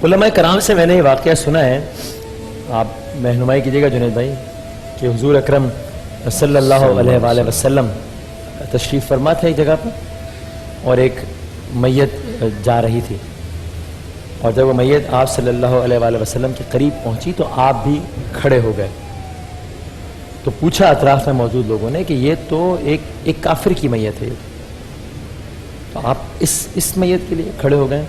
علماء کرام سے میں نے یہ واقعہ سنا ہے, آپ رہنمائی کیجیے گا جنید بھائی, کہ حضور اکرم صلی اللہ علیہ وآلہ وسلم تشریف فرما تھا ایک جگہ پر, اور ایک میت جا رہی تھی, اور جب وہ میت آپ صلی اللہ علیہ وآلہ وسلم کے قریب پہنچی تو آپ بھی کھڑے ہو گئے. تو پوچھا اطراف میں موجود لوگوں نے کہ یہ تو ایک کافر کی میت ہے, تو آپ اس میت کے لیے کھڑے ہو گئے.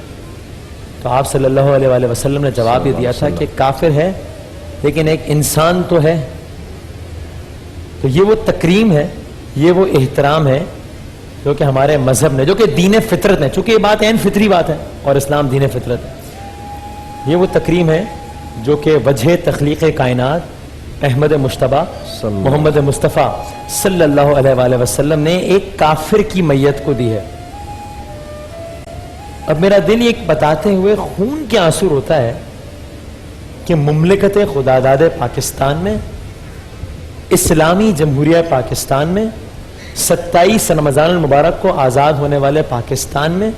تو آپ صلی اللہ علیہ وآلہ وسلم نے جواب یہ دیا تھا کہ کافر ہے لیکن ایک انسان تو ہے. تو یہ وہ تکریم ہے, یہ وہ احترام ہے جو کہ ہمارے مذہب نے, جو کہ دین فطرت ہے, چونکہ یہ بات عین فطری بات ہے اور اسلام دین فطرت ہے, یہ وہ تکریم ہے جو کہ وجہ تخلیق کائنات احمد مجتبیٰ محمد مصطفیٰ صلی اللہ علیہ وآلہ وسلم نے ایک کافر کی میت کو دی ہے. اب میرا دل یہ بتاتے ہوئے خون کے آنسو ہوتا ہے کہ مملکت خداداد پاکستان میں, اسلامی جمہوریہ پاکستان میں, 27 رمضان المبارک کو آزاد ہونے والے پاکستان میں,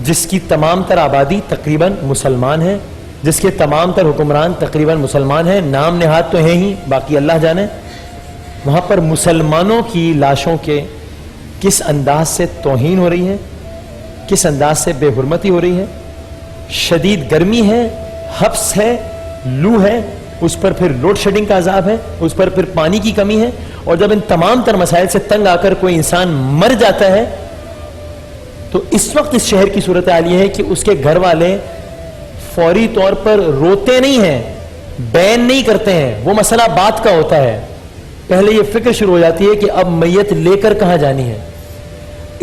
جس کی تمام تر آبادی تقریباً مسلمان ہے, جس کے تمام تر حکمران تقریباً مسلمان ہیں, نام نہاد تو ہیں ہی, باقی اللہ جانے, وہاں پر مسلمانوں کی لاشوں کے کس انداز سے توہین ہو رہی ہے, کس انداز سے بے حرمتی ہو رہی ہے. شدید گرمی ہے, حبس ہے, لو ہے, اس پر پھر لوڈ شیڈنگ کا عذاب ہے, اس پر پھر پانی کی کمی ہے, اور جب ان تمام تر مسائل سے تنگ آ کر کوئی انسان مر جاتا ہے تو اس وقت اس شہر کی صورتحال یہ ہے کہ اس کے گھر والے فوری طور پر روتے نہیں ہیں, بین نہیں کرتے ہیں, وہ مسئلہ بات کا ہوتا ہے. پہلے یہ فکر شروع ہو جاتی ہے کہ اب میت لے کر کہاں جانی ہے,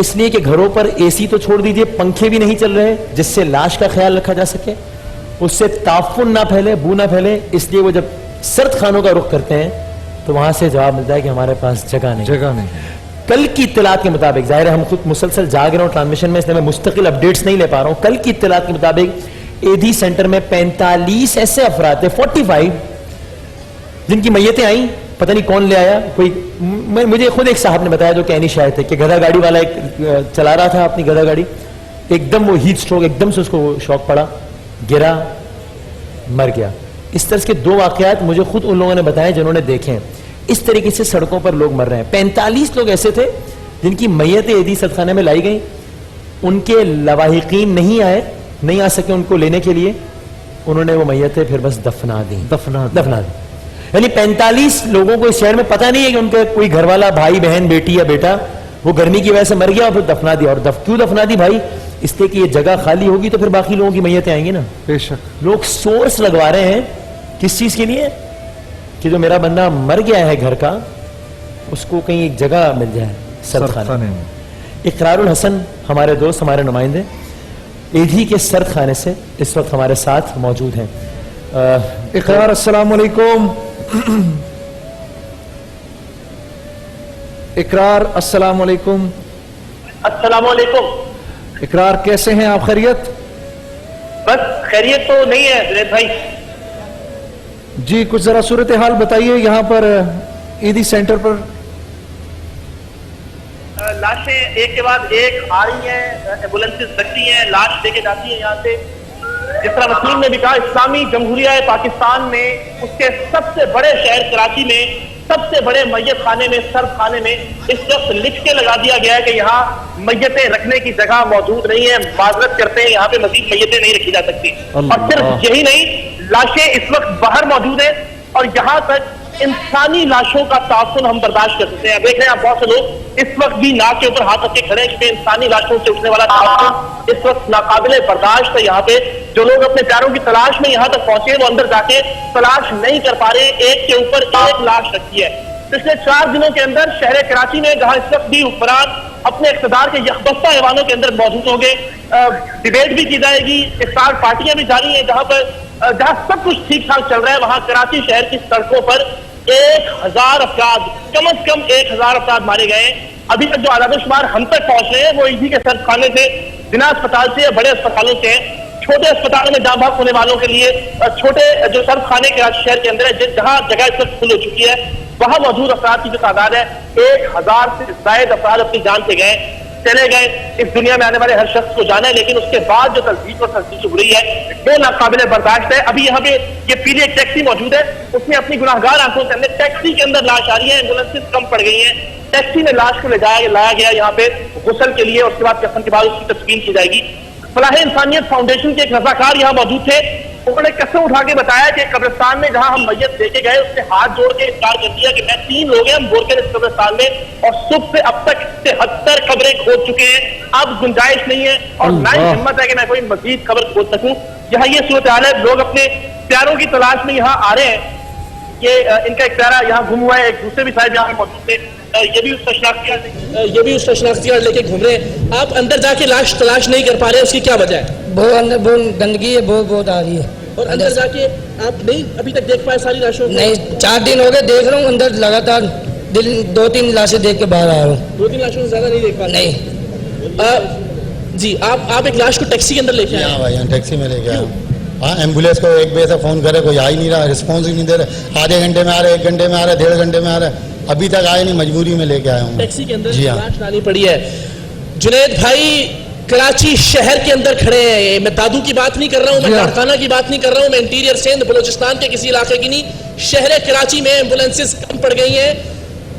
اس لیے کہ گھروں پر اے سی تو چھوڑ دیجئے, پنکھے بھی نہیں چل رہے جس سے لاش کا خیال رکھا جا سکے, اس سے تعفن نہ پھیلے, بو نہ پھیلے. اس لیے وہ جب سرد خانوں کا رخ کرتے ہیں تو وہاں سے جواب ملتا ہے کہ ہمارے پاس جگہ نہیں. کل کی اطلاعات کے مطابق, ظاہر ہے ہم خود مسلسل جاگ رہے ہوں ٹرانسمیشن میں, اس لیے میں مستقل اپڈیٹس نہیں لے پا رہا ہوں. کل کی اطلاعات کے مطابق ایدھی سینٹر میں 45 ایسے افراد تھے, 45, جن کی میتیں آئیں, پتہ نہیں کون لے آیا. کوئی مجھے خود ایک صاحب نے بتایا جو کہنی شاید تھے کہ گدھا گاڑی والا ایک چلا رہا تھا اپنی گدھا گاڑی, ایک دم وہ ہیٹ سٹروک, ایک دم سے اس کو شوق پڑا, گرا, مر گیا. اس طرح کے 2 واقعات مجھے خود ان لوگوں نے بتائے جنہوں نے دیکھے ہیں. اس طریقے سے سڑکوں پر لوگ مر رہے ہیں. 45 لوگ ایسے تھے جن کی میتیں ایدھی صدخانے میں لائی گئیں, ان کے لواحقین نہیں آئے, نہیں آ سکے ان کو لینے کے لیے, انہوں نے وہ میتیں پھر بس دفنا دی. یعنی 45 لوگوں کو اس شہر میں پتہ نہیں ہے کہ ان کا کوئی گھر والا, بھائی بہن, بیٹی یا بیٹا وہ گرمی کی وجہ سے مر گیا اور پھر دفنا دیا. اور کیوں دفنا دی بھائی؟ اس لیے کہ یہ جگہ خالی ہوگی تو پھر باقی لوگوں کی میتیں آئیں گی نا. بے شک لوگ سورس لگوا رہے ہیں کس چیز کے لیے, کہ جو میرا بندہ مر گیا ہے گھر کا, اس کو کہیں ایک جگہ مل جائے سرد خانے میں. اقرار الحسن ہمارے دوست, ہمارے نمائندے ایدھی کے سرد خانے سے اس وقت ہمارے ساتھ موجود ہیں. اقرار السلام علیکم. اقرار السلام علیکم. السلام علیکم. اقرار کیسے ہیں آپ؟ خیریت؟ بس خیریت تو نہیں ہے جنید بھائی. جی کچھ ذرا صورتحال بتائیے یہاں پر ایدھی سینٹر پر. لاشیں ایک کے بعد ایک آ رہی ہیں, ایمبولینسز لگتی ہیں, لاش لے کے جاتی ہیں یہاں سے. جس طرح وسیم نے بھی کہا, اسلامی جمہوریہ پاکستان میں, اس کے سب سے بڑے شہر کراچی میں, سب سے بڑے میت خانے میں, سرد خانے میں اس وقت لکھ کے لگا دیا گیا ہے کہ یہاں میتیں رکھنے کی جگہ موجود نہیں ہے, معذرت کرتے ہیں, یہاں پہ مزید میتیں نہیں رکھی جا سکتی. اور صرف یہی نہیں, لاشیں اس وقت باہر موجود ہیں, اور یہاں تک انسانی لاشوں کا تعفن ہم برداشت کر سکتے ہیں. دیکھ رہے ہیں آپ بہت سے لوگ اس وقت بھی ناک کے اوپر ہاتھ رکھ کے کھڑے ہیں, کیونکہ انسانی لاشوں سے اٹھنے والا تعفن اس وقت ناقابل برداشت ہے. یہاں پہ جو لوگ اپنے پیاروں کی تلاش میں یہاں تک پہنچے, وہ اندر جا کے تلاش نہیں کر پا رہے. ایک کے اوپر ایک لاش رکھی ہے. پچھلے 4 دنوں کے اندر شہر کراچی میں, جہاں اس وقت بھی حکمران اپنے اقتدار کے یکبستہ ایوانوں کے اندر موجود ہوں گے, ڈیبیٹ بھی کی جائے گی, افطار پارٹیاں بھی جاری ہیں, جہاں سب کچھ ٹھیک ٹھاک چل رہا ہے, وہاں کراچی شہر کی سڑکوں پر 1000 افراد, کم از کم 1000 افراد مارے گئے. ابھی تک جو اعداد و شمار ہم تک پہنچ رہے ہیں وہ ایدھی کے سرد خانے سے, جنا اسپتال سے, بڑے اسپتالوں سے ہیں. چھوٹے اسپتالوں میں جام بھاگ ہونے والوں کے لیے چھوٹے جو سرد خانے کراچی شہر کے اندر ہے, جہاں جگہ اس وقت فل ہو چکی ہے, وہاں موجود افراد کی جو تعداد ہے 1000 سے زائد افراد اپنی جان سے گئے. چلے گئے. اس دنیا میں آنے والے ہر شخص کو جانا ہے, لیکن اس کے بعد جو تلفیق اور تشویش ہو رہی ہے وہ ناقابل برداشت ہے. ابھی یہاں پہ یہ پیلی ایک ٹیکسی موجود ہے, اس میں اپنی گناہگار آنکھوں سے اندر ٹیکسی کے اندر لاش آ رہی ہے, ایمبولینسز کم پڑ گئی ہیں, ٹیکسی میں لاش کو لایا گیا یہاں پہ غسل کے لیے, اور اس کے بعد کفن کے بعد اس کی تدفین کی جائے گی. فلاح انسانیت فاؤنڈیشن کے ایک رضاکار یہاں موجود تھے, انہوں نے قسم اٹھا کے بتایا کہ قبرستان میں جہاں ہم میت لے کے گئے اس نے ہاتھ جوڑ کے انکار کر دیا کہ میں 3 لوگ ہیں ہم بور کے اس قبرستان میں, اور صبح سے اب تک 73 قبریں کھود چکے ہیں, اب گنجائش نہیں ہے اور نہ ہی ہمت ہے کہ میں کوئی مزید قبر کھود سکوں. یہاں یہ صورتحال ہے, لوگ اپنے پیاروں کی تلاش میں یہاں آ رہے ہیں. یہ ان کا ایک پیارا یہاں گم ہوا ہے, ایک دوسرے بھی صاحب یہاں موجود تھے, یہ بھی اس کا شناختی کارڈ لے کے گھوم رہے ہیں. آپ اندر جا کے لاش تلاش نہیں کر پا رہے, اس کی کیا وجہ ہے؟ بہت اندر بہت گندگی ہے, بہت آ رہی ہے. اور اندر جا کے آپ نہیں ابھی تک دیکھ پائے ساری لاشوں؟ نہیں, 4 دن ہو گئے دیکھ رہا ہوں اندر, لگاتار 2-3 لاشیں دیکھ کے باہر آ رہا ہوں. 2-3 لاشوں سے زیادہ نہیں دیکھ پا رہے؟ نہیں. جی آپ ایک لاش کو ٹیکسی کے اندر لے کے آئے؟ ہاں بھائی, ٹیکسی میں لے کے آیا ہوں. ہاں, ایمبولینس کو ایک بجے سے فون کرے کوئی آ ہی نہیں رہا, رسپانس ہی نہیں دے رہے. آدھے گھنٹے میں آ رہے, 1 گھنٹے میں آ رہے, 1.5 گھنٹے میں آ رہے, ابھی تک آئے نہیں. مجبوری میں لے کے آیا ہوں ٹیکسی کے اندر. جی ہاں, لاش ڈالی پڑی ہے. جنید بھائی کراچی شہر کے اندر کھڑے ہیں, میں دادو کی بات نہیں کر رہا ہوں, میں لاڑکانہ کی بات نہیں کر رہا ہوں, میں انٹیریئر سندھ بلوچستان کے کسی علاقے کی نہیں, شہر کراچی میں ایمبولینسز کم پڑ گئی ہیں,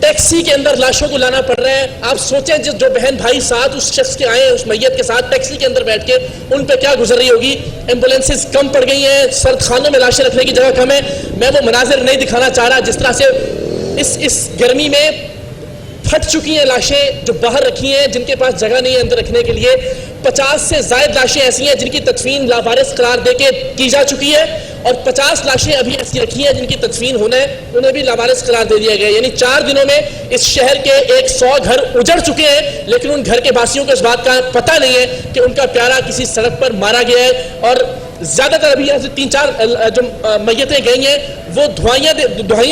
ٹیکسی کے اندر لاشوں کو لانا پڑ رہا ہے. آپ سوچیں جو بہن بھائی ساتھ اس شخص کے آئے ہیں, اس میت کے ساتھ ٹیکسی کے اندر بیٹھ کے, ان پہ کیا گزر رہی ہوگی. ایمبولینسز کم پڑ گئی ہیں, سرد خانوں میں لاشیں رکھنے کی جگہ کم ہے. میں وہ مناظر نہیں دکھانا چاہ رہا جس طرح سے اس گرمی میں پھٹ چکی ہیں لاشیں جو باہر رکھی ہیں, جن کے پاس جگہ نہیں ہے اندر رکھنے کے لیے. 50 سے زائد لاشیں ایسی ہیں جن کی تدفین لاوارث قرار دے کے کی جا چکی ہے, اور 50 لاشیں ابھی ایسی رکھی ہیں جن کی تدفین ہونا ہے, انہیں بھی لاوارث قرار دے دیا گیا. یعنی 4 دنوں میں اس شہر کے 100 گھر اجڑ چکے ہیں, لیکن ان گھر کے باسیوں کو اس بات کا پتہ نہیں ہے کہ ان کا پیارا کسی سڑک پر مارا گیا ہے. اور زیادہ تر ابھی یہاں سے 3-4 جو میتیں گئی ہیں وہ دہائیاں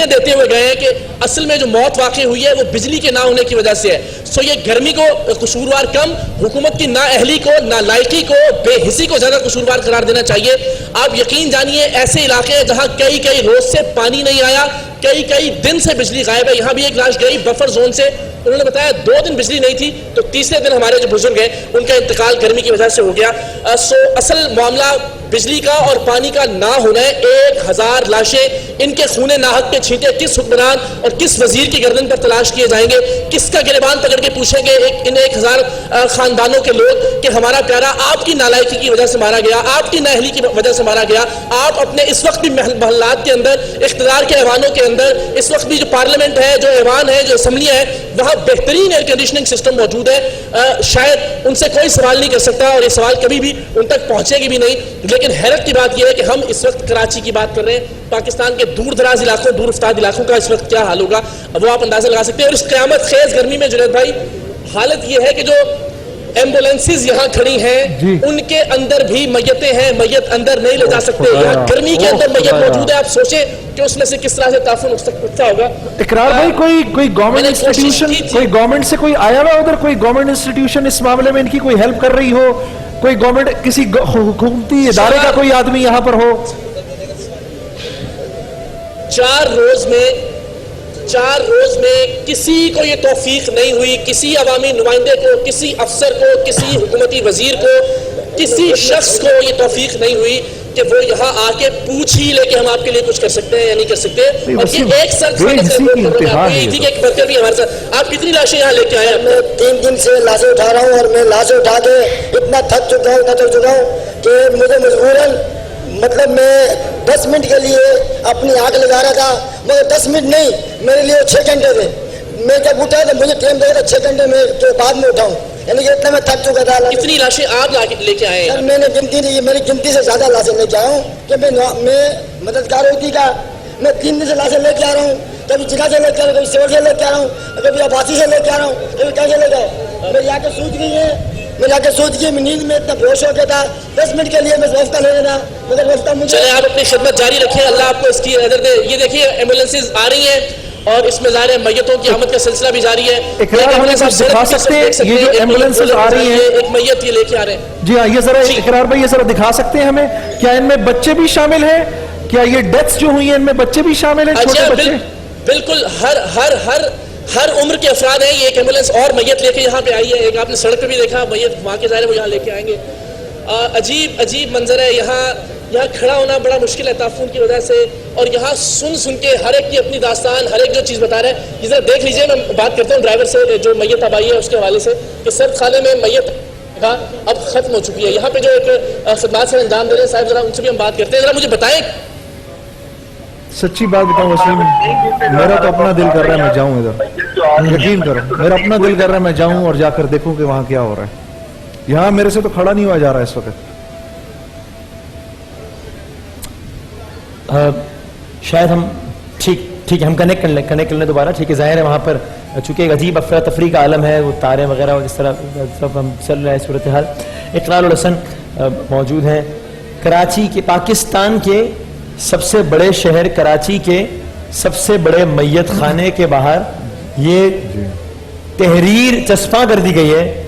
دیتے ہوئے گئے ہیں کہ اصل میں جو موت واقع ہوئی ہے وہ بجلی کے نہ ہونے کی وجہ سے ہے. سو یہ گرمی کو قصوروار کم, حکومت کی نااہلی کو, نالائقی کو, بے حسی کو زیادہ قصوروار قرار دینا چاہیے. آپ یقین جانیے ایسے علاقے ہیں جہاں کئی روز سے پانی نہیں آیا, کئی دن سے بجلی غائب ہے. یہاں بھی ایک لاش گئی بفر زون سے, انہوں نے بتایا 2 دن بجلی نہیں تھی, تو تیسرے دن ہمارے جو بزرگ ہیں ان کا انتقال گرمی کی وجہ سے ہو گیا. سو اصل معاملہ بجلی کا اور پانی کا نہ ہونا ہے. 1000 لاشیں, ان کے خونے ناحق کے چھینٹے کس حکمران اور کس وزیر کی گردن پر تلاش کیے جائیں گے؟ کس کا گریبان پکڑ کے پوچھیں گے ان 1000 خاندانوں کے لوگ کہ ہمارا پیارا آپ کی نالائقی کی وجہ سے مارا گیا, آپ کی نااہلی کی وجہ سے مارا گیا. آپ اپنے اس وقت بھی محلات کے اندر, اقتدار کے ایوانوں کے اندر, اس وقت بھی جو پارلیمنٹ ہے, جو ایوان ہے, جو اسمبلی ہے, وہاں بہترین ایئر کنڈیشننگ سسٹم موجود ہے. شاید ان سے کوئی سوال نہیں کر سکتا, اور یہ سوال کبھی بھی ان تک پہنچے گی بھی نہیں. لیکن حیرت کی بات یہ ہے کہ ہم اس وقت کراچی کی بات کر رہے ہیں, پاکستان کے دور دراز علاقوں, دور افتاد علاقوں کا اس وقت کیا حال ہوگا وہ آپ اندازہ لگا سکتے ہیں. اور اس قیامت خیز گرمی میں جنید بھائی حالت یہ ہے کہ جو ایمبولینسز یہاں کھڑی ہیں ان کے اندر بھی میتیں ہیں, میت اندر نہیں لے جا سکتے. یہاں گرمی کے اندر میت موجود ہے, آپ سوچیں کہ اس میں سے کس طرح سے تعفن اٹھتا ہوگا. اقرار بھائی کوئی گورنمنٹ انسٹیٹیوشن, کوئی گورنمنٹ سے کوئی آیا ہوا ادھر, کوئی گورنمنٹ انسٹیٹیوشن اس معاملے میں ان کی کوئی ہیلپ کر رہی ہو, کوئی گورنمنٹ کسی حکومتی ادارے کا کوئی آدمی یہاں پر ہو؟ 4 روز میں کسی کو یہ توفیق نہیں ہوئی, کسی عوامی نمائندے کو, کسی افسر کو, کسی حکومتی وزیر کو, کسی شخص کو یہ توفیق نہیں ہوئی کہ وہ یہاں آ کے پوچھ ہی لے کہ ہم آپ کے لیے کچھ کر سکتے ہیں یا نہیں کر سکتے. اور یہ ایک سر ایک ورکر بھی ہمارے ساتھ. آپ کتنی لاشیں یہاں لے کے آئے ہیں؟ میں 3 دن سے لاشیں اٹھا رہا ہوں, اور میں لاشیں اٹھا کے اتنا تھک چکا ہوں کہ مجھے مجبوراً, مطلب میں 10 منٹ کے لیے اپنی آنکھ لگا رہا تھا, مگر 10 منٹ نہیں, میرے لیے 6 گھنٹے تھے. میں جب اٹھا تو مجھے ٹائم لگا تھا 6 گھنٹے میں کے بعد میں اٹھاؤں, یعنی کہ اتنا میں تھک چکا تھا. کتنی لاشیں آپ لے کے آئے ہیں؟ میں نے گنتی نہیں, میری گنتی سے زیادہ لاشیں لے کے آیا ہوں, کہ میں مددگار ہوتی کا. میں 3 دن سے لاشیں لے کے آ رہا ہوں, کبھی جگہ سے لے کے آ رہا ہوں, کبھی سیور سے لے کے آ رہا ہوں, کبھی آباسی سے لے کے آ رہا ہوں, کبھی کیسے لے گئے. میری آنکھیں سوج گئی ہیں, میں جا کے سوچ گئی, میں نیند میں اتنا بے ہوش ہو گیا تھا. 10 منٹ کے لیے میں وقفہ لے لینا, مگر وقفہ مجھے. چلے آپ اپنی خدمت جاری رکھیں, اللہ آپ کو اس کی نظر دے. یہ دیکھیے ایمبولینسز آ رہی ہیں, اور اس میں ظاہر ہے میتوں کی آمد کا سلسلہ بھی جاری ہے. اقرار ہمیں دکھا سکتے ہیں یہ جو ایمبولینسز آ رہی ہیں, ایک میت یہ لے کے آ رہے ہیں. جی ہاں, یہ ذرا اقرار بھائی یہ ذرا دکھا سکتے ہیں ہمیں, کیا ان میں بچے بھی شامل ہیں؟ کیا یہ ڈیتھس جو ہوئی ہیں ان میں بچے بھی شامل ہیں, چھوٹے بچے؟ بالکل, ہر ہر عمر کے افراد ہیں. یہ ایک ایمبولینس اور میت لے کے یہاں پہ آئی ہے. ایک آپ نے سڑک پہ بھی دیکھا, میت وہاں کے ظاہر ہے وہ یہاں لے کے آئیں گے. عجیب عجیب منظر ہے. یہاں کھڑا ہونا بڑا مشکل ہے تعفن کی وجہ سے, اور یہاں سن کے ہر ایک کی اپنی داستان, ہر ایک جو چیز بتا رہا ہے. یہ ذرا دیکھ لیجئے, میں بات کرتا ہوں ڈرائیور سے جو میت اب آئی ہے اس کے حوالے سے, کہ سرد خانے میں میت اب ختم ہو چکی ہے. یہاں پہ جو ایک خدمات سے انجام دے رہے ہیں صاحب, ذرا ان سے بھی ہم بات کرتے ہیں. ذرا مجھے بتائیں. سچی بات بتاؤں وسیم, میرا تو اپنا دل کر رہا ہے میں جاؤں ادھر, یقین کرو میرا اپنا دل کر رہا ہے میں جاؤں اور جا کر دیکھوں کہ وہاں کیا ہو رہا ہے. یہاں میرے سے تو کھڑا نہیں ہوا جا رہا ہے اس وقت. شاید ہم ٹھیک ہے, ہم کنیکٹ کر لیں دوبارہ. ٹھیک ہے, ظاہر ہے وہاں پر چونکہ ایک عجیب افراتفری کا عالم ہے, وہ تارے وغیرہ اور جس طرح سب ہم چل رہے ہیں صورتحال. اقرار الحسن موجود ہیں کراچی کے, پاکستان کے سب سے بڑے شہر کراچی کے سب سے بڑے میت خانے کے باہر یہ تحریر چسپاں کر دی گئی ہے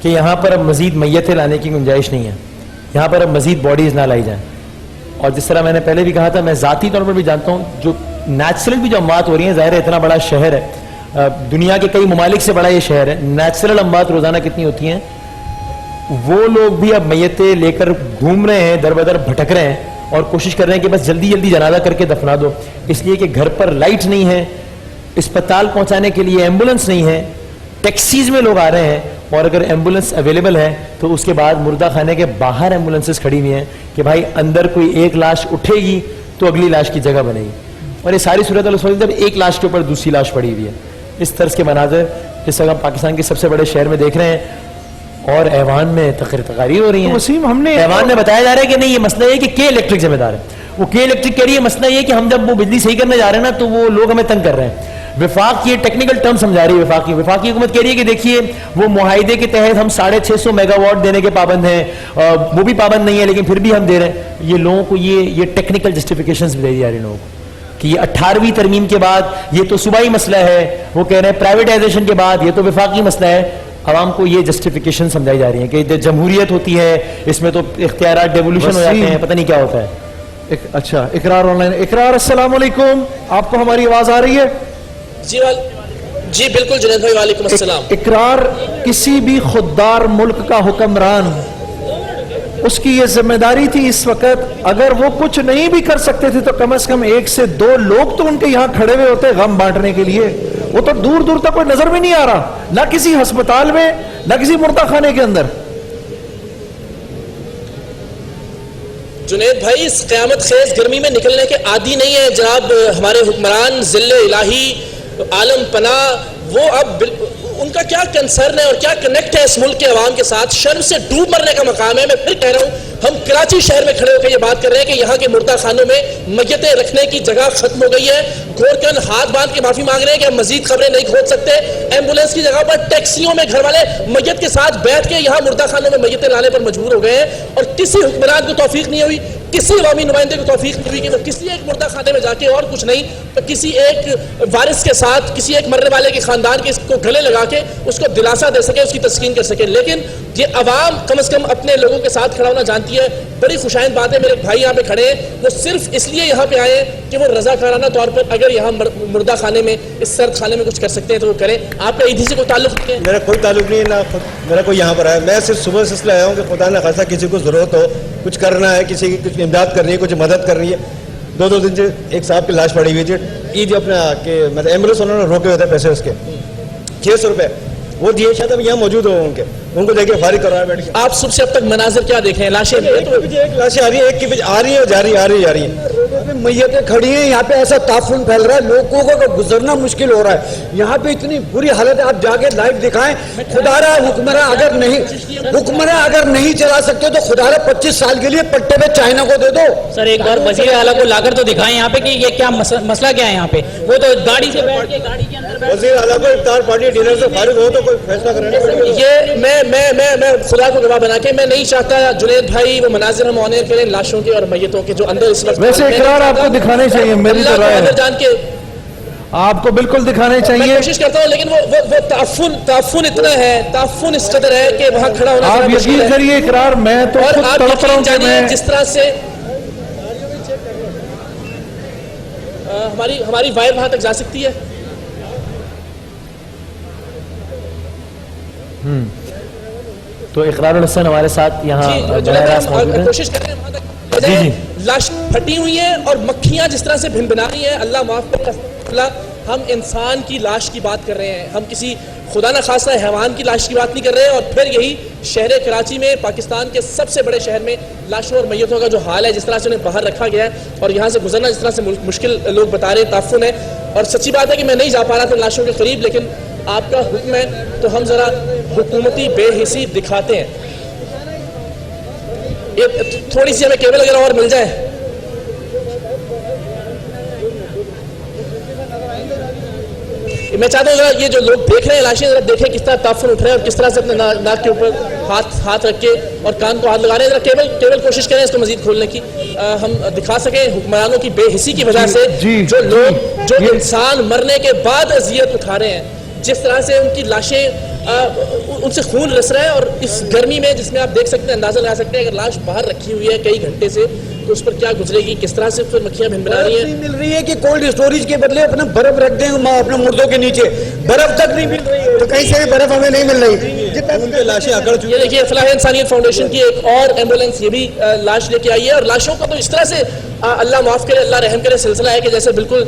کہ یہاں پر اب مزید میتیں لانے کی گنجائش نہیں ہے, یہاں پر اب مزید باڈیز نہ لائی جائیں. اور جس طرح میں نے پہلے بھی کہا تھا, میں ذاتی طور پر بھی جانتا ہوں جو نیچرل بھی جو اموات ہو رہی ہیں, ظاہر ہے اتنا بڑا شہر ہے, دنیا کے کئی ممالک سے بڑا یہ شہر ہے, نیچرل اموات روزانہ کتنی ہوتی ہیں. وہ لوگ بھی اب میتیں لے کر گھوم رہے ہیں, در بدر بھٹک رہے ہیں اور کوشش کر رہے ہیں کہ بس جلدی جنازہ کر کے دفنا دو, اس لیے کہ گھر پر لائٹ نہیں ہے, اسپتال پہنچانے کے لیے ایمبولنس نہیں ہے, ٹیکسیز میں لوگ آ رہے ہیں, اور اگر ایمبولنس اویلیبل ہے تو اس کے بعد مردہ خانے کے باہر ایمبولنسز کھڑی ہوئی ہیں کہ بھائی اندر کوئی ایک لاش اٹھے گی تو اگلی لاش کی جگہ بنے گی. اور یہ ساری صورت جب ایک لاش کے اوپر دوسری لاش پڑی ہوئی ہے. اس طرز کے مناظر جس وقت ہم پاکستان کے سب سے بڑے شہر میں دیکھ رہے ہیں, اور ایوان میں تقاریر ہو رہی ہیں. وسیم, ہم نے ایوان میں بتایا جا رہا ہے کہ نہیں, یہ مسئلہ یہ کہ الیکٹرک ذمہ دار ہے. وہ الیکٹرک کہہ رہی ہے مسئلہ یہ کہ ہم جب وہ بجلی صحیح کرنے جا رہے ہیں نا تو وہ لوگ ہمیں تنگ کر رہے ہیں. وفاق کی ٹیکنیکل ٹرم سمجھا رہی ہے, وفاقی حکومت کہہ رہی ہے کہ دیکھیے وہ معاہدے کے تحت ہم 650 میگا واٹ دینے کے پابند ہیں, وہ بھی پابند نہیں ہے لیکن پھر بھی ہم دے رہے ہیں. یہ لوگوں کو یہ ٹیکنیکل جسٹیفیکیشنز بھی دے دی جا رہی ہیں لوگوں کو کہ یہ 18ویں ترمیم کے بعد یہ تو صوبائی مسئلہ ہے, وہ کہہ رہے ہیں پرائیویٹائزیشن کے بعد یہ تو وفاقی مسئلہ ہے. عوام کو یہ جسٹیفیکیشن سمجھائی جا رہی ہے کہ جمہوریت ہوتی ہے, اس میں تو اختیارات ڈیولیوشن ہو جاتے ہیں, پتہ نہیں کیا ہوتا ہے. اچھا, اقرار آن لائن. اقرار السلام علیکم, آپ کو ہماری آواز آ رہی ہے؟ جی بالکل جنید بھائی, وعلیکم السلام. اقرار, کسی بھی خوددار ملک کا حکمران, اس کی یہ ذمہ داری تھی اس وقت, اگر وہ کچھ نہیں بھی کر سکتے تھے تو کم از کم 1 سے 2 لوگ تو ان کے یہاں کھڑے ہوئے ہوتے غم بانٹنے کے لیے. وہ تو دور تک کوئی نظر بھی نہیں آ رہا, نہ کسی ہسپتال میں نہ کسی مردہ خانے کے اندر. جنید بھائی, اس قیامت خیز گرمی میں نکلنے کے عادی نہیں ہے جناب ہمارے حکمران ذل الہی عالم پناہ. وہ اب ان کا کیا کنسرن ہے اور کیا کنیکٹ ہے اس ملک کے عوام کے ساتھ؟ شرم سے ڈوب مرنے کا مقام ہے. میں پھر کہہ رہا ہوں, ہم کراچی شہر میں کھڑے ہو کے یہ بات کر رہے ہیں کہ یہاں کے مردہ خانوں میں میتیں رکھنے کی جگہ ختم ہو گئی ہے. گورکن ہاتھ باندھ کے معافی مانگ رہے ہیں کہ ہم مزید خبریں نہیں کھود سکتے. ایمبولینس کی جگہ پر ٹیکسیوں میں گھر والے میت کے ساتھ بیٹھ کے یہاں مردہ خانوں میں میتیں لانے پر مجبور ہو گئے ہیں, اور کسی حکمران کو توفیق نہیں ہوئی, کسی عوامی نمائندے کو توفیق نہیں ہوئی کہ وہ کسی ایک مردہ خانے میں جا کے اور کچھ نہیں تو کسی ایک وارث کے ساتھ, کسی ایک مرنے والے کے خاندان کے کو گلے لگا کے اس کو دلاسا دے سکے, اس کی تسکین کر سکے. لیکن یہ عوام کم از کم اپنے لوگوں کے ساتھ کھڑا ہونا جانتی ہے. بڑی خوشائند بات ہے, میرے بھائی یہاں پہ کھڑے ہیں, وہ صرف اس لیے یہاں پہ آئے ہیں کہ وہ رضاکارانہ طور پر اگر یہاں مردہ خانے میں, اس سرد خانے میں کچھ کر سکتے ہیں تو وہ کریں. آپ کا عیدی سے کوئی تعلق نہیں ہے؟ میرا کوئی تعلق نہیں ہے, نہ میرا کوئی یہاں پر آیا. میں صرف صبح سے اس لیے آیا ہوں کہ خدا نہ خاصا کسی کو ضرورت ہو, کچھ کرنا ہے, کسی کی کچھ امداد کرنی ہے, کچھ مدد کرنی ہے. 2 دن سے ایک صاحب کی لاش پڑی ہوئی تھی, عید اپنا کہ مطلب ایمبولینس انہوں نے روکے ہوئے تھے, پیسے اس کے 600 روپے وہ دیے, شاید اب یہاں موجود ہو ان کو دیکھ کے فارغ کروایا بیٹھ کے. آپ صبح سے اب تک مناظر کیا دیکھیں ہیں؟ لاشیں ایک لاشیں آ رہی ہیں, ایک کی پیچھے آ رہی ہے, جا رہی ہے. میتیں کھڑی ہیں یہاں پہ, ایسا تعفن پھیل رہا ہے, لوگوں کو گزرنا مشکل ہو رہا ہے. یہاں پہ اتنی بری حالت ہے, آپ جا کے لائیو دکھائیں. خدارا حکمراں اگر نہیں چلا سکتے تو خدارا 25 سال کے لیے پٹے پہ چائنا کو دے دو. سر ایک بار وزیر اعلیٰ کو لا کر تو دکھائیں یہاں پہ کہ یہ کیا مسئلہ کیا ہے یہاں پہ. وہ تو گاڑی سے بیٹھ کے گاڑی کے اندر وزیر اعلیٰ کو افطار پارٹی ڈنر سے فارغ ہو تو کوئی فیصلہ کرنا. یہ میں خدا کو گواہ بنا کے میں نہیں چاہتا جنید بھائی وہ مناظر ہم آن ایئر کریں لاشوں کے اور میتوں کے جو اندر اس وقت. ویسے اقرار آپ کو دکھانے چاہیے, میری تو رائے ہے جان کے آپ کو بالکل دکھانے میں چاہیے. کوشش کرتا ہوں, لیکن وہ تعفن اتنا ہے, تعفن اس قدر ہے کہ وہاں کھڑا ہونا آپ یقین کریے اقرار, میں تو اور خود آپ تڑپ رہا ہوں کہ میں جس طرح سے ہماری وائر وہاں تک جا سکتی ہے. تو اقرار الحسن ہمارے ساتھ یہاں براہ راست موجود ہیں. کوشش کر رہے ہیں وہاں تک. جی جی لاش پھٹی ہوئی ہیں اور مکھیاں جس طرح سے بھنبھنا رہی ہیں, اللہ معاف کرے, ہم انسان کی لاش کی بات کر رہے ہیں, ہم کسی خدا نہ خواستہ حیوان کی لاش کی بات نہیں کر رہے ہیں. اور پھر یہی شہر کراچی میں, پاکستان کے سب سے بڑے شہر میں لاشوں اور میتوں کا جو حال ہے, جس طرح سے انہیں باہر رکھا گیا ہے اور یہاں سے گزرنا جس طرح سے مشکل لوگ بتا رہے ہیں, تعفن ہے. اور سچی بات ہے کہ میں نہیں جا پا رہا تھا لاشوں کے قریب, لیکن آپ کا حکم ہے تو ہم ذرا حکومتی بے حسی دکھاتے ہیں. تھوڑی سی ہمیں کیبل وغیرہ اور مل جائے. میں چاہتا ہوں ذرا یہ جو لوگ دیکھ رہے ہیں لاشیں, ذرا دیکھیں کس طرح تعفن اٹھ رہے ہیں اور کس طرح سے اپنے ناک کے اوپر ہاتھ رکھ کے اور کان کو ہاتھ لگا رہے ہیں. ذرا کیبل کوشش کریں اس کو مزید کھولنے کی, ہم دکھا سکیں حکمرانوں کی بے حسی کی وجہ سے جو لوگ جو انسان مرنے کے بعد اذیت اٹھا رہے ہیں, جس طرح سے ان کی لاشیں ان سے خون رس رہا ہے. اور اس گرمی میں جس میں آپ دیکھ سکتے ہیں, اندازہ لگا سکتے ہیں اگر لاش باہر رکھی ہوئی ہے کئی گھنٹے سے تو اس پر کیا گزرے گی, کس طرح سے پھر مکھیاں بھنبھنا رہی ہیں. مل رہی ہے کہ کولڈ اسٹوریج کے بدلے اپنا برف رکھ دیں اپنے مردوں کے نیچے, برف تک نہیں مل رہی ہے, تو کہیں سے بھی برف ہمیں نہیں مل رہی. ان کی لاشیں اکڑ چکی. یہ دیکھیے فلاح انسانیت فاؤنڈیشن کی ایک اور ایمبولینس یہ بھی لاش لے کے آئی ہے. اور لاشوں کا تو اس طرح سے اللہ معاف کرے, اللہ رحم کرے, سلسلہ ہے کہ جیسے بالکل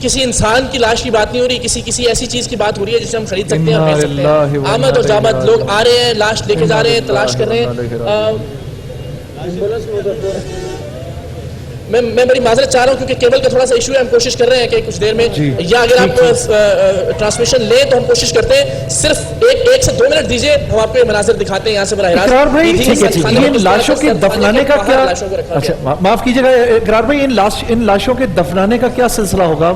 کسی انسان کی لاش کی بات نہیں ہو رہی, کسی ایسی چیز کی بات ہو رہی ہے جسے ہم خرید سکتے ہیں اور بیچ سکتے ہیں. آمد اور جامد لوگ آ رہے ہیں, لاش لے کے جا رہے ہیں, تلاش کر رہے ہیں. میں بڑی معذرت چاہ رہا ہوں کیونکہ کیبل کا تھوڑا سا ایشو ہے. ہم کوشش کر رہے ہیں کہ کچھ دیر میں یا اگر آپ ٹرانسمیشن لیں تو ہم کوشش کرتے ہیں صرف 1 سے 2 منٹ دیجئے, ہم آپ کو مناظر دکھاتے ہیں یہاں سے براہ اقرار بھائی راست. یہ لاشوں کے دفنانے کا کیا, اچھا معاف کیجیے گا اقرار بھائی, ان لاشوں کے دفنانے کا کیا سلسلہ ہوگا؟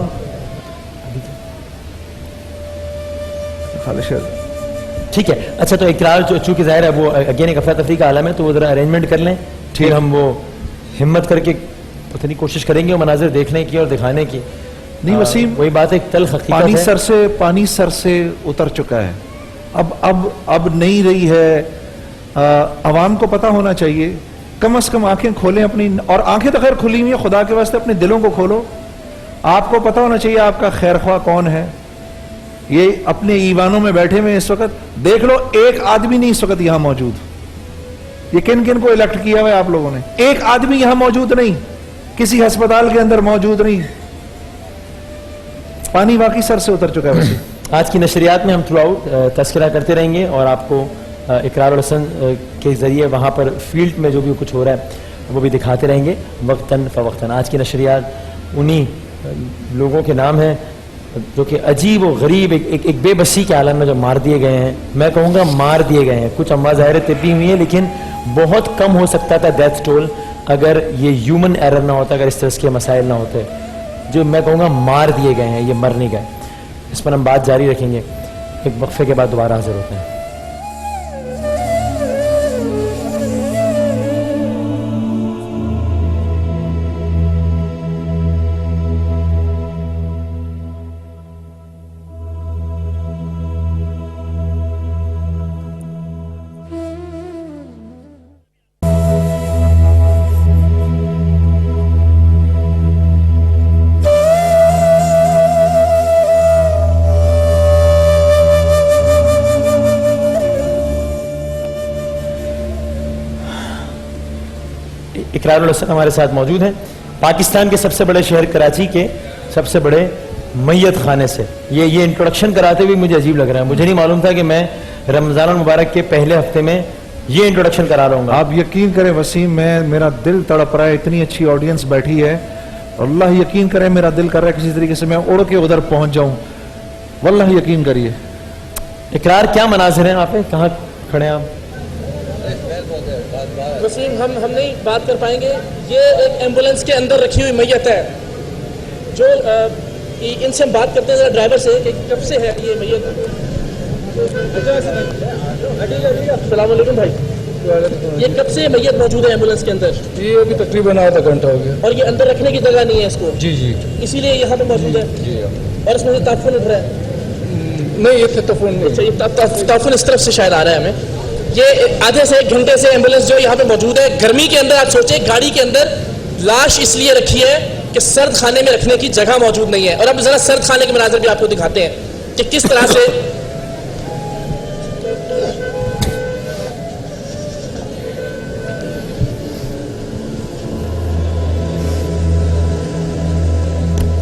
ٹھیک ہے. اچھا تو اقرار چونکہ ظاہر ہے وہ اگین ایک افراتفری کا عالم ہے, تو وہ ذرا ارینجمنٹ کر لیں, پھر ہم وہ ہمت کر کے اتنی کوشش کریں گے وہ مناظر دیکھنے کی اور دکھانے کی. نہیں وسیم, وہی بات ایک تلخ حقیقت ہے, پانی سر سے اتر چکا ہے, اب نہیں رہی ہے. عوام کو پتہ ہونا چاہیے, کم از کم آنکھیں کھولیں اپنی, اور آنکھیں تو خیر کھلی ہوئی ہیں, خدا کے واسطے اپنے دلوں کو کھولو. آپ کو پتہ ہونا چاہیے آپ کا خیر خواہ کون ہے. یہ اپنے ایوانوں میں بیٹھے ہوئے اس وقت دیکھ لو, ایک آدمی نہیں اس وقت یہاں موجود. یہ کن کن کو الیکٹ کیا ہوا ہے آپ لوگوں نے؟ ایک آدمی یہاں موجود نہیں, کسی ہسپتال کے اندر موجود نہیں. پانی واقعی سر سے اتر چکا ہے. ویسے آج کی نشریات میں ہم تھرو آؤٹ تذکرہ کرتے رہیں گے اور آپ کو اقرار الحسن کے ذریعے وہاں پر فیلڈ میں جو بھی کچھ ہو رہا ہے وہ بھی دکھاتے رہیں گے وقتاً فوقتاً. آج کی نشریات انہی لوگوں کے نام ہیں جو کہ عجیب و غریب ایک بے بسی کے عالم میں جو مار دیے گئے ہیں. میں کہوں گا مار دیے گئے ہیں. کچھ اموات ظاہر طبی ہوئی ہیں, لیکن بہت کم ہو سکتا تھا ڈیتھ ٹول اگر یہ ہیومن ایرر نہ ہوتا, اگر اس طرح کے مسائل نہ ہوتے. جو میں کہوں گا مار دیے گئے ہیں, یہ مر نہیں گئے. اس پر ہم بات جاری رکھیں گے. ایک وقفے کے بعد دوبارہ حاضر ہوتے ہیں. اقرار الحسن ہمارے ساتھ موجود ہیں, پاکستان کے سب سے بڑے شہر کراچی کے سب سے بڑے میت خانے سے. یہ انٹروڈکشن کراتے ہوئے مجھے عجیب لگ رہا ہے. مجھے نہیں معلوم تھا کہ میں رمضان المبارک کے پہلے ہفتے میں یہ انٹروڈکشن کرا رہا ہوں. آپ یقین کریں وسیم, میرا دل تڑپ رہا ہے, اتنی اچھی آڈینس بیٹھی ہے. اللہ یقین کرے میرا دل کر رہا ہے کسی طریقے سے میں اڑ کے ادھر پہنچ جاؤں. واللہ یقین کریے. اقرار کیا مناظر ہیں آپ, کہاں کھڑے ہیں آپ؟ وسیم ہم نہیں بات کر پائیں گے. یہ ایک ایمبولینس کے اندر رکھی ہوئی میت ہے جو ان سے ہم بات کرتے ہیں ڈرائیور سے کہ کب سے ہے یہ میت. السلام علیکم بھائی, یہ کب سے میت موجود ہے ایمبولینس کے اندر؟ یہ ابھی تقریباً آدھا گھنٹہ ہو گیا. اور یہ اندر رکھنے کی جگہ نہیں ہے اس کو؟ جی جی, اسی لیے یہاں پہ موجود ہے. جی اور اس میں سے تعفن اٹھ رہا ہے؟ نہیں, یہ تفون تعفن اس طرف سے شاید آ رہا ہے ہمیں. یہ آدھے سے 1 گھنٹے سے ایمبولینس جو یہاں پہ موجود ہے گرمی کے اندر. آپ سوچیں گاڑی کے اندر لاش اس لیے رکھی ہے کہ سرد خانے میں رکھنے کی جگہ موجود نہیں ہے. اور اب ذرا سرد خانے کے مناظر بھی آپ کو دکھاتے ہیں کہ کس طرح سے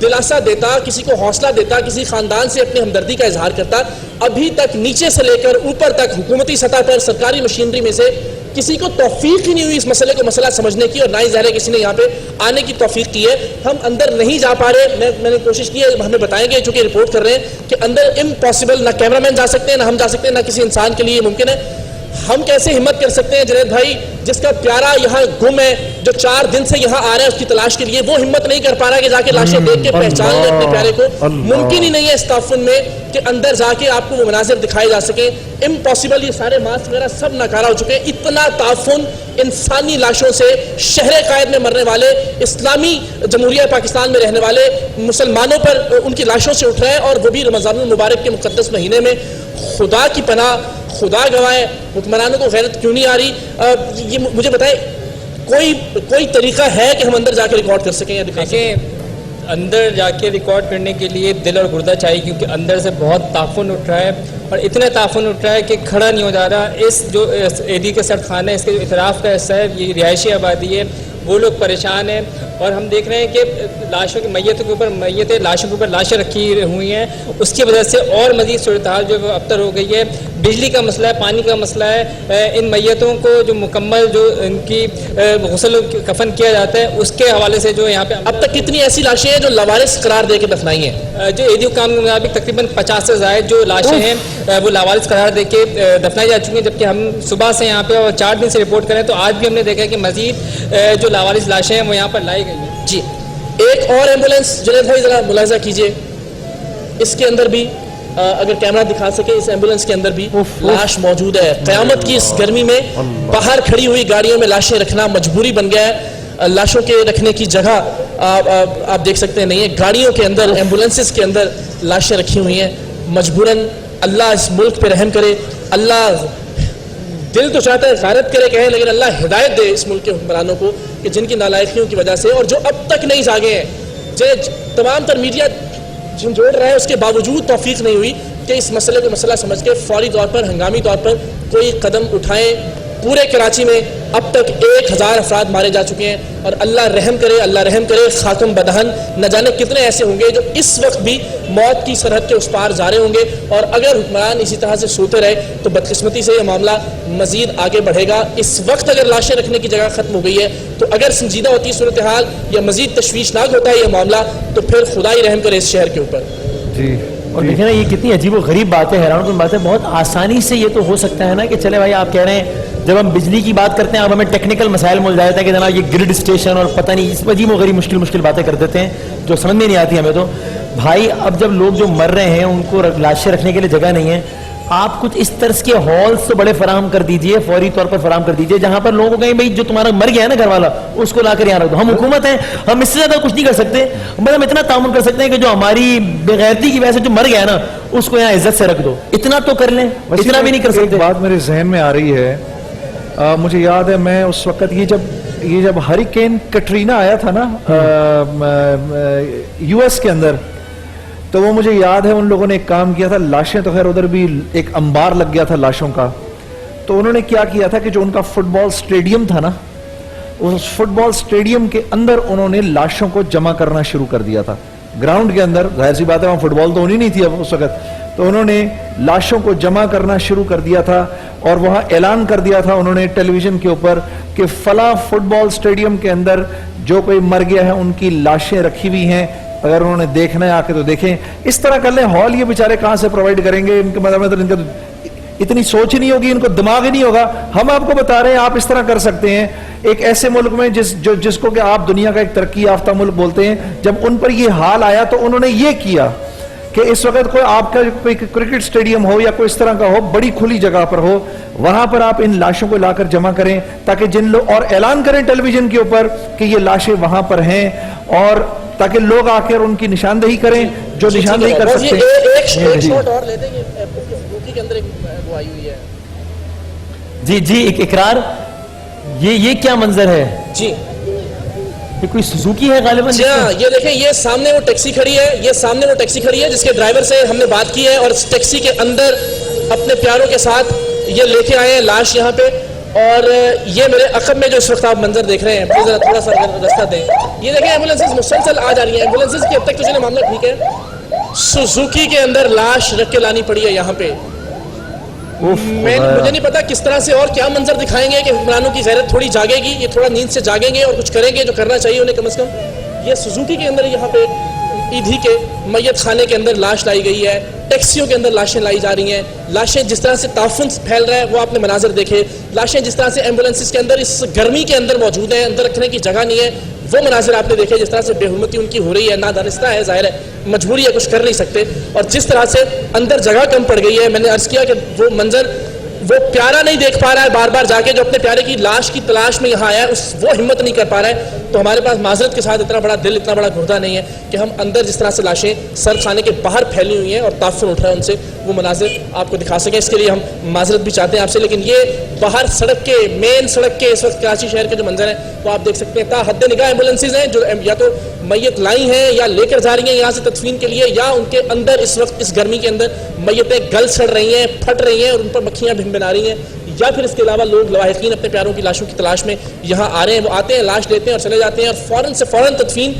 دلاسا دیتا, کسی کو حوصلہ دیتا, کسی خاندان سے اپنی ہمدردی کا اظہار کرتا. ابھی تک نیچے سے لے کر اوپر تک حکومتی سطح پر سرکاری مشینری میں سے کسی کو توفیق ہی نہیں ہوئی اس مسئلے کو مسئلہ سمجھنے کی, اور نہ ہی ظاہر ہے کسی نے یہاں پہ آنے کی توفیق کی ہے. ہم اندر نہیں جا پا رہے, میں نے کوشش کی ہے, ہمیں بتائیں گے چونکہ رپورٹ کر رہے ہیں کہ اندر امپاسبل, نہ کیمرہ مین جا سکتے ہیں, نہ ہم جا سکتے ہیں, نہ کسی انسان کے لیے یہ ممکن ہے. ہم کیسے ہمت کر سکتے ہیں جنید بھائی, جس کا پیارا یہاں گم ہے, جو 4 دن سے یہاں آ رہا ہے اس کی تلاش کے لیے, وہ ہمت نہیں کر پا رہا کہ جا کے لاشیں دیکھ کے پہچان لے اپنے پیارے کو. ممکن ہی نہیں ہے اس تعفن میں کہ اندر جا کے آپ کو وہ مناظر دکھائے جا سکیں. امپاسبل, یہ سارے ماسک وغیرہ سب ناکارہ ہو چکے ہیں. اتنا تعفن انسانی لاشوں سے شہر قائد میں مرنے والے, اسلامی جمہوریہ پاکستان میں رہنے والے مسلمانوں پر ان کی لاشوں سے اٹھ رہے ہیں, اور وہ بھی رمضان المبارک کے مقدس مہینے میں. خدا کی پناہ, خدا گواہ, حکمرانوں کو غیرت کیوں نہیں آ رہی؟ یہ مجھے بتائیں, کوئی طریقہ ہے کہ ہم اندر جا کے ریکارڈ کر سکیں یا دکھا سکیں؟ اندر جا کے ریکارڈ کرنے کے لیے دل اور گردہ چاہیے, کیونکہ اندر سے بہت تعفن اٹھ رہا ہے, اور اتنا تعفن اٹھ رہا ہے کہ کھڑا نہیں ہو جا رہا. اس جو ایدی کا سرد خانہ ہے, اس کے جو اطراف کا حصہ ہے, یہ رہائشی آبادی ہے, وہ لوگ پریشان ہیں. اور ہم دیکھ رہے ہیں کہ لاشوں کی میتوں کے اوپر میتیں, لاشوں کے اوپر لاشیں رکھی ہوئی ہیں. اس کی وجہ سے اور مزید صورتحال جو ہے وہ ابتر ہو گئی ہے. بجلی کا مسئلہ ہے, پانی کا مسئلہ ہے. ان میتوں کو جو مکمل جو ان کی غسل و کفن کیا جاتا ہے, اس کے حوالے سے جو یہاں پہ اب تک کتنی ایسی لاشیں ہیں جو لاوارث قرار دے کے دفنائی ہیں؟ جو ایدی حکام کے مطابق تقریباً 50 سے زائد جو لاشیں ہیں وہ لاوارث قرار دے کے دفنائی جا چکی ہیں. جبکہ ہم صبح سے یہاں پہ اور 4 دن سے رپورٹ کریں تو آج بھی ہم نے دیکھا کہ مزید جو لاوارث لاشیں ہیں وہ یہاں پر لائی گئی ہیں. جی, ایک اور ایمبولینس جنید بھائی ذرا ملاحظہ کیجئے, اس کے اندر بھی اگر کیمرہ دکھا سکے, اس ایمبولینس کے اندر بھی لاش موجود ہے. قیامت کی اس گرمی میں باہر کھڑی ہوئی گاڑیوں میں لاشیں رکھنا مجبوری بن گیا ہے. لاشوں کے رکھنے کی جگہ آپ دیکھ سکتے ہیں نہیں ہے, گاڑیوں کے اندر, ایمبولینسز کے اندر لاشیں رکھی ہوئی ہیں مجبوراً. اللہ اس ملک پہ رحم کرے, اللہ دل تو چاہتا ہے غارت کرے کہیں, لیکن اللہ ہدایت دے اس ملک کے حکمرانوں کو کہ جن کی نالائقیوں کی وجہ سے, اور جو اب تک نہیں جاگے ہیں, جو تمام تر میڈیا جھنجھوڑ رہا ہے, اس کے باوجود توفیق نہیں ہوئی کہ اس مسئلے کو مسئلہ سمجھ کے فوری طور پر, ہنگامی طور پر کوئی قدم اٹھائیں. پورے کراچی میں اب تک 1000 افراد مارے جا چکے ہیں, اور اللہ رحم کرے, اللہ رحم کرے, خاتم بدہن نہ جانے کتنے ایسے ہوں گے جو اس وقت بھی موت کی سرحد کے اس پار جا رہے ہوں گے. اور اگر حکمران اسی طرح سے سوتے رہے تو بدقسمتی سے یہ معاملہ مزید آگے بڑھے گا. اس وقت اگر لاشیں رکھنے کی جگہ ختم ہو گئی ہے, تو اگر سنجیدہ ہوتی صورتحال یا مزید تشویشناک ہوتا ہے یہ معاملہ, تو پھر خدا ہی رحم کرے اس شہر کے اوپر. جی, اور دیکھیں نا, یہ کتنی عجیب و غریب بات ہے, حیران کن بات ہے. بہت آسانی سے یہ تو ہو سکتا ہے نا کہ چلے بھائی آپ کہہ رہے ہیں جب ہم بجلی کی بات کرتے ہیں اب ہمیں ٹیکنیکل مسائل مل جاتا ہے کہ جناب یہ گرڈ اسٹیشن اور پتہ نہیں, اس عجیب و غریب مشکل باتیں کر دیتے ہیں جو سمجھ میں نہیں آتی ہمیں. تو بھائی اب جب لوگ جو مر رہے ہیں ان کو لاشیں رکھنے کے لیے جگہ نہیں ہے, آپ کچھ اس طرز کے ہالز تو بڑے فراہم کر دیجئے, فوری طور پر فراہم کر دیجئے, جہاں پر لوگوں کو کہیں بھائی جو تمہارا مر گیا ہے نا گھر والا, اس کو لا کر یہاں رکھ دو. ہم حکومت ہیں, ہم اس سے زیادہ کچھ نہیں کر سکتے, مگر ہم اتنا تعاون کر سکتے ہیں کہ جو ہماری بےغیرتی کی وجہ سے جو مر گیا ہے نا, اس کو یہاں عزت سے رکھ دو. اتنا تو کر لیں, اتنا بھی نہیں کر سکتے. بات میرے ذہن میں آ رہی ہے, مجھے یاد ہے میں اس وقت یہ جب ہریکین کٹرینا آیا تھا نا یو ایس کے اندر, تو وہ مجھے یاد ہے ان لوگوں نے ایک کام کیا تھا. لاشیں تو خیر ادھر بھی ایک انبار لگ گیا تھا لاشوں کا, تو انہوں نے کیا تھا کہ جو ان کا فٹ بال سٹیڈیم تھا نا, اس فٹ بال سٹیڈیم کے اندر انہوں نے لاشوں کو جمع کرنا شروع کر دیا تھا. گراؤنڈ کے اندر, ظاہر سی بات ہے وہاں فٹ بال تو ہونی نہیں تھی اب اس وقت, تو انہوں نے لاشوں کو جمع کرنا شروع کر دیا تھا, اور وہاں اعلان کر دیا تھا انہوں نے ٹیلی ویژن کے اوپر کہ فلاں فٹ بال سٹیڈیم کے اندر جو کوئی مر گیا ہے ان کی لاشیں رکھی ہوئی ہیں, اگر انہوں نے دیکھنا ہے آ کے تو دیکھیں. اس طرح کر لیں. ہال یہ بیچارے کہاں سے پرووائڈ کریں گے, ان کے مطلب ان کا اتنی سوچ نہیں ہوگی, ان کو دماغ ہی نہیں ہوگا. ہم آپ کو بتا رہے ہیں آپ اس طرح کر سکتے ہیں. ایک ایسے ملک میں جس کو کہ آپ دنیا کا ایک ترقی یافتہ ملک بولتے ہیں, جب ان پر یہ حال آیا تو انہوں نے یہ کیا کہ اس وقت کوئی آپ کا کوئی کرکٹ سٹیڈیم ہو یا کوئی اس طرح کا ہو, بڑی کھلی جگہ پر ہو, وہاں پر آپ ان لاشوں کو لا کر جمع کریں, تاکہ جن لوگ, اور اعلان کریں ٹیلی ویژن کے اوپر کہ یہ لاشیں وہاں پر ہیں, اور تاکہ لوگ آ کر ان کی نشاندہی کریں جو نشاندہی کر سکتے ہیں. ایک شاٹ اور لیتے ہیں کہ کے اندر ایک وہ آئی ہوئی ہے. جی ایک اقرار, یہ کیا منظر ہے؟ جی یہ کوئی سوزوکی ہے غالباً. جی ہاں, یہ دیکھیں, یہ سامنے وہ ٹیکسی کھڑی ہے, جس کے ڈرائیور سے ہم نے بات کی ہے, اور اس ٹیکسی کے اندر اپنے پیاروں کے ساتھ یہ لے کے آئے ہیں لاش یہاں پہ. اور یہ میرے عقب میں جو اس وقت آپ منظر دیکھ رہے ہیں پلیز ذرا تھوڑا سا راستہ دیں. یہ دیکھیں ایمبولینسز مسلسل آ جا رہی ہیں. ایمبولینسز کی اب تک تو چلے معاملہ ٹھیک ہے. سوزوکی کے اندر لاش رکھ کے لانی پڑی ہے یہاں پہ. مجھے نہیں پتا کس طرح سے اور کیا منظر دکھائیں گے کہ حکمرانوں کی غیرت تھوڑی جاگے گی, یہ تھوڑا نیند سے جاگیں گے اور کچھ کریں گے جو کرنا چاہیے انہیں کم از کم. یہ سوزوکی کے اندر یہاں پہ ایدھی کے میت خانے کے اندر لاش لائی گئی ہے. ٹیکسیوں کے اندر لاشیں لائی جا رہی ہیں. لاشیں جس طرح سے تعفن پھیل رہا ہے وہ آپ نے مناظر دیکھے. لاشیں جس طرح سے ایمبولینسز کے اندر اس گرمی کے اندر موجود ہیں, اندر رکھنے کی جگہ نہیں ہے, وہ مناظر آپ نے دیکھے. جس طرح سے بے حرمتی ان کی ہو رہی ہے, نادانستہ ہے, ظاہر ہے مجبوری ہے, کچھ کر نہیں سکتے. اور جس طرح سے اندر جگہ کم پڑ گئی ہے, میں نے عرض کیا کہ وہ منظر وہ پیارا نہیں دیکھ پا رہا ہے بار بار جا کے جو اپنے پیارے کی لاش کی تلاش میں یہاں آیا ہے, وہ ہمت نہیں کر پا رہا ہے. تو ہمارے پاس معذرت کے ساتھ اتنا بڑا دل, اتنا بڑا گردہ نہیں ہے کہ ہم اندر جس طرح سے لاشیں سر خانے کے باہر پھیلی ہوئی ہیں اور تعفن اٹھ رہا ہے ان سے, وہ مناظر آپ کو دکھا سکیں. اس کے لیے ہم معذرت بھی چاہتے ہیں آپ سے. لیکن یہ باہر سڑک کے, مین سڑک کے اس وقت کراچی شہر کے جو منظر ہیں وہ آپ دیکھ سکتے ہیں. تا حد نگاہ ایمبولینسز ہیں جو یا تو میت لائی ہیں یا لے کر جا رہی ہیں یہاں سے تدفین کے لیے, یا ان کے اندر اس وقت اس گرمی کے اندر میتیں گل سڑ رہی ہیں, پھٹ رہی ہیں اور ان پر مکھیاں بھنبھنا رہی ہیں. یا پھر اس کے علاوہ لوگ لواحقین اپنے پیاروں کی لاشوں کی تلاش میں یہاں آ رہے ہیں. وہ آتے ہیں, لاش لیتے ہیں اور چلے جاتے ہیں, اور فوراً سے فوراً تدفین.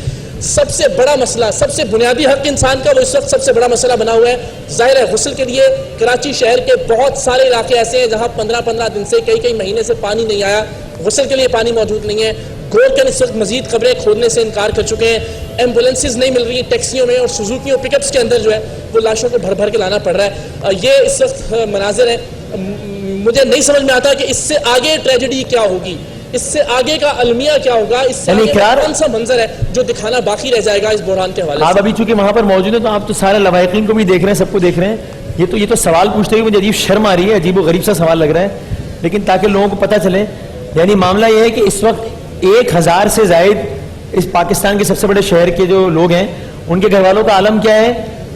سب سے بڑا مسئلہ, سب سے بنیادی حق انسان کا وہ اس وقت سب سے بڑا مسئلہ بنا ہوا ہے. ظاہر ہے غسل کے لیے کراچی شہر کے بہت سارے علاقے ایسے ہیں جہاں 15 دن سے, کئی مہینے سے پانی نہیں آیا, غسل کے لیے پانی موجود نہیں ہے. گورکن اس وقت مزید قبریں کھودنے سے انکار کر چکے ہیں. ایمبولینسز نہیں مل رہی ہیں ٹیکسیوں میں, اور سوزوکیوں پک اپس کے اندر جو ہے وہ لاشوں کو بھر کے لانا پڑ رہا ہے. یہ اس وقت مناظر ہیں. مجھے نہیں سمجھ میں آتا کہ اس سے آگے ٹریجڈی کیا ہوگی, اس سے آگے کا المیہ کیا ہوگا, اس سے آگے کون سا منظر ہے جو دکھانا باقی رہ جائے گا اس بحران کے حوالے سے. آپ ابھی چونکہ وہاں پر موجود ہیں تو آپ تو سارے لواحقین کو بھی دیکھ رہے ہیں, سب کو دیکھ رہے ہیں. یہ تو سوال پوچھتے ہوئے مجھے عجیب شرم آ رہی ہے, عجیب و غریب سا سوال لگ رہا ہے, لیکن تاکہ لوگوں کو پتہ چلے. یعنی معاملہ یہ ہے کہ اس وقت 1000 سے زائد اس پاکستان کے سب سے بڑے شہر کے جو لوگ ہیں ان کے گھر والوں کا عالم کیا ہے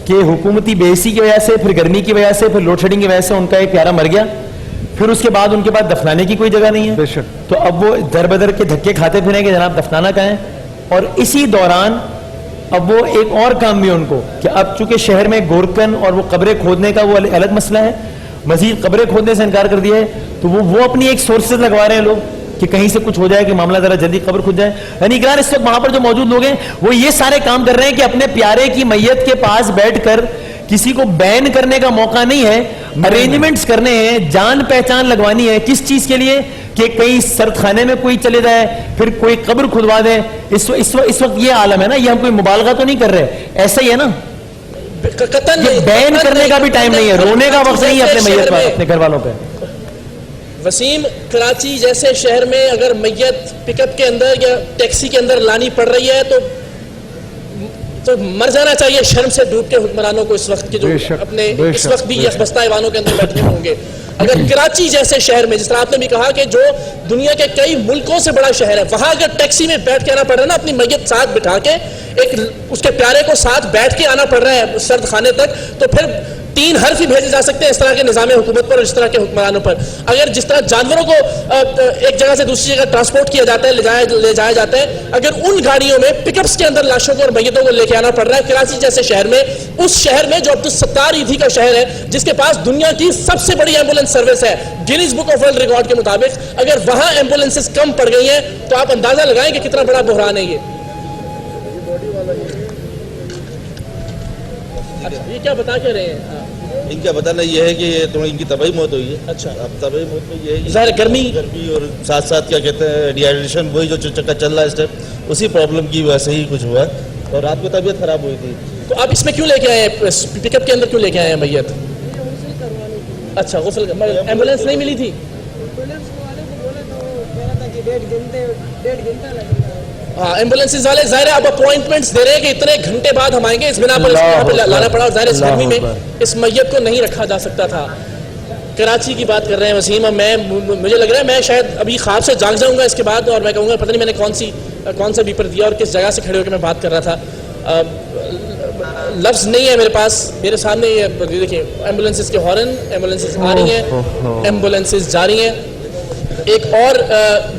کہ حکومتی بے حسی کی وجہ سے, پھر گرمی کی وجہ سے, پھر لوڈ شیڈنگ کی وجہ سے ان کا ایک پیارا مر گیا, پھر اس کے بعد ان کے پاس دفنانے کی کوئی جگہ نہیں ہے. تو اب وہ در بدر کے دھکے کھاتے پھریں کہ جناب دفنانا کہاں ہے. اور اسی دوران اب وہ ایک اور کام بھی ان کو کہ اب چونکہ شہر میں گورکن اور وہ قبریں کھودنے کا وہ الگ مسئلہ ہے, مزید قبریں کھودنے سے انکار کر دیا ہے, تو وہ اپنی ایک سورسز لگوا رہے ہیں لوگ کہ کہیں سے کچھ ہو جائے کہ معاملہ ذرا جلدی قبر کھود جائے. یعنی اقرار اس وقت وہاں پر جو موجود لوگ ہیں وہ یہ سارے کام کر رہے ہیں کہ اپنے پیارے کی میت کے پاس بیٹھ کر کسی کو بین کرنے کا موقع نہیں ہے, ارینجمنٹس کرنے ہیں, جان پہچان لگوانی ہے. کس چیز کے لیے کہ کہیں سرد خانے میں کوئی چلے جائے, پھر کوئی قبر کھدوا دے. اس وقت یہ عالم ہے نا, یہ ہم کوئی مبالغہ تو نہیں کر رہے, ایسا ہی ہے نا. یہ بین کرنے کا بھی ٹائم نہیں ہے, رونے کا وقت نہیں ہے اپنے میت پر, اپنے گھر والوں پہ. وسیم, کراچی جیسے شہر میں اگر میت پک اپ کے اندر یا ٹیکسی کے اندر لانی پڑ رہی ہے تو مر جانا چاہیے شرم سے ڈوب کے حکمرانوں کو اس وقت کے جو اپنے اس وقت بھی یخبستہ ایوانوں کے اندر بیٹھے ہوں گے. اگر کراچی جیسے شہر میں, جس طرح آپ نے بھی کہا کہ جو دنیا کے کئی ملکوں سے بڑا شہر ہے, وہاں اگر ٹیکسی میں بیٹھ کے آنا پڑ رہا ہے نا, اپنی میت ساتھ بٹھا کے, ایک اس کے پیارے کو ساتھ بیٹھ کے آنا پڑ رہا ہے سرد خانے تک, تو پھر 3 حرف ہی بھیجے جا سکتے ہیں اس طرح کے نظام حکومت پر اور اس طرح کے حکمرانوں پر. اگر جس طرح جانوروں کو ایک جگہ سے دوسری جگہ ٹرانسپورٹ کیا جاتا ہے, لے جایا جاتا ہے, اگر ان گاڑیوں میں پک اپس کے اندر لاشوں کو اور میتوں کو لے کے آنا پڑ رہا ہے کراچی جیسے شہر میں, اس شہر میں جو عبدالستار ایدھی کا شہر ہے جس کے پاس دنیا کی سب سے بڑی ایمبولینس سروس ہے Guinness book of world record کے مطابق, اگر وہاں ایمبولینسز کم پڑ گئی ہیں تو آپ اندازہ لگائیں کہ کتنا بڑا بحران ہے یہ. یہ کیا بتا کے رہے ہیں؟ ان کا بتانا یہ ہے کہ ان کی طبعی موت ہوئی ہے. اچھا, اب طبعی موت میں یہ ہے ظاہر گرمی اور ساتھ ساتھ کیا کہتے ہیں ڈیہائیڈریشن, وہی جو چکا چل رہا ہے اس ٹائم, اسی پرابلم کی وجہ سے ہی کچھ ہوا ہے, اور رات کو طبیعت خراب ہوئی تھی. تو آپ اس میں کیوں لے کے آئے ہیں, پک اپ کے اندر کیوں لے کے آئے ہیں میت؟ اچھا, غسل ایمبولینس نہیں ملی تھی. ہاں, ایمبولینسز والے ظاہر اب اپوائنٹمنٹس دے رہے ہیں کہ اتنے گھنٹے بعد ہم آئیں گے, اس بنا پر اس کو لانا پڑا, اور ظاہر اس گرمی میں اس میت کو نہیں رکھا جا سکتا تھا. کراچی کی بات کر رہے ہیں وسیم, مجھے لگ رہا ہے میں شاید ابھی خواب سے جاگ جاؤں گا اس کے بعد, اور میں کہوں گا پتہ نہیں میں نے کون سا بیپر دیا اور کس جگہ سے کھڑے ہو کے میں بات کر رہا تھا. لفظ نہیں ہے میرے پاس, میرے سامنے یہ دیکھیں ایمبولینسز کے ہارن, ایمبولینسز آ رہی ہیں, ایمبولینسز جا رہی ہیں. ایک اور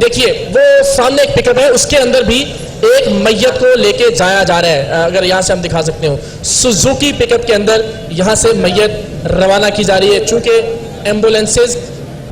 دیکھیے وہ سامنے ایک پک اپ ہے, اس کے اندر بھی ایک میت کو لے کے جایا جا رہا ہے. اگر یہاں سے ہم دکھا سکتے ہوں, سوزوکی پک اپ کے اندر یہاں سے میت روانہ کی جا رہی ہے. چونکہ ایمبولینسز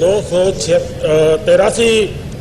283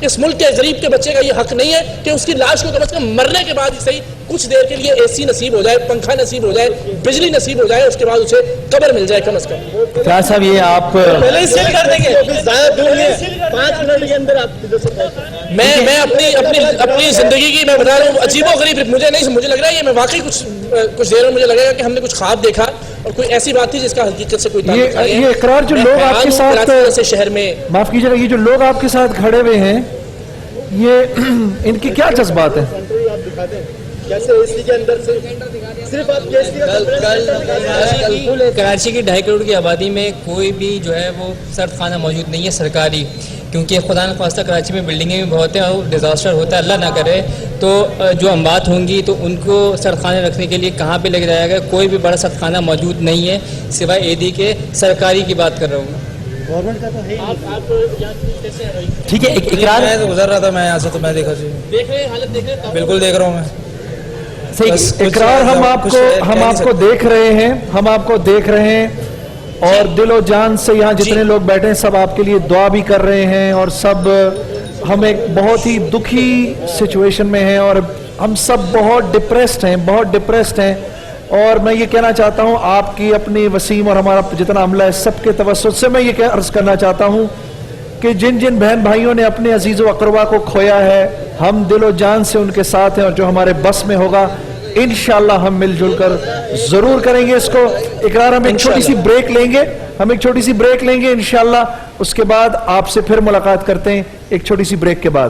اس ملک کے غریب کے بچے کا یہ حق نہیں ہے کہ اس کی لاش کو کم از کم مرنے کے بعد ہی صحیح کچھ دیر کے لیے اے سی نصیب ہو جائے، پنکھا نصیب ہو جائے، بجلی نصیب ہو جائے، اس کے بعد اسے قبر مل جائے کم از کم؟ کیا صاحب یہ آپ پہلے ہی سیل کر دیں گے، 5 منٹ کے اندر آپ میں اپنی زندگی کی میں بتا رہا ہوں عجیب و غریب، مجھے لگ رہا ہے یہ میں واقعی کچھ دیر میں مجھے لگے گا کہ ہم نے کچھ خواب دیکھا اور کوئی ایسی بات تھی جس کا حقیقت سے کوئی تعلق نہیں ہے۔ یہ اقرار جو لوگ آپ کے ساتھ شہر میں، معاف کیجیے گا، یہ جو لوگ آپ کے ساتھ کھڑے ہوئے ہیں یہ ان کی کیا جذبات ہیں؟ کیسے اے سی کے اندر سے صرف آپ کراچی کی 2.5 کروڑ کی آبادی میں کوئی بھی جو ہے وہ سرد خانہ موجود نہیں ہے سرکاری، کیونکہ خدا نخواستہ کراچی میں بلڈنگیں بھی بہت ہیں اور ڈیزاسٹر ہوتا ہے، اللہ نہ کرے تو جو اموات ہوں گی تو ان کو سرد خانے رکھنے کے لیے کہاں پہ لے کے جایا گیا؟ کوئی بھی بڑا سرد خانہ موجود نہیں ہے سوائے ایدی کے، سرکاری کی بات کر رہا ہوں۔ گورنمنٹ کا تو ہے ہی۔ ٹھیک ہے، اقرار میں تو گزر رہا تھا، میں یہاں سے تو میں دیکھا جی، دیکھ رہے ہیں حالت، دیکھ رہے ہیں، بالکل دیکھ رہا ہوں میں۔ اقرار ہم آپ کو دیکھ رہے ہیں، ہم آپ کو دیکھ رہے ہیں اور دل و جان سے یہاں جتنے لوگ بیٹھے ہیں سب آپ کے لیے دعا بھی کر رہے ہیں، اور سب ہم ایک بہت ہی دکھی سچویشن میں ہیں اور ہم سب بہت ڈپریسڈ ہیں اور میں یہ کہنا چاہتا ہوں آپ کی اپنی وسیم اور ہمارا جتنا عملہ ہے سب کے توسط سے میں یہ عرض کرنا چاہتا ہوں کہ جن بہن بھائیوں نے اپنے عزیز و اقربا کو کھویا ہے ہم دل و جان سے ان کے ساتھ ہیں، اور جو ہمارے بس میں ہوگا انشاءاللہ ہم مل جل کر ضرور کریں گے اس کو۔ اقرار ہم ایک چھوٹی سی بریک لیں گے، انشاءاللہ اس کے بعد آپ سے پھر ملاقات کرتے ہیں ایک چھوٹی سی بریک کے بعد۔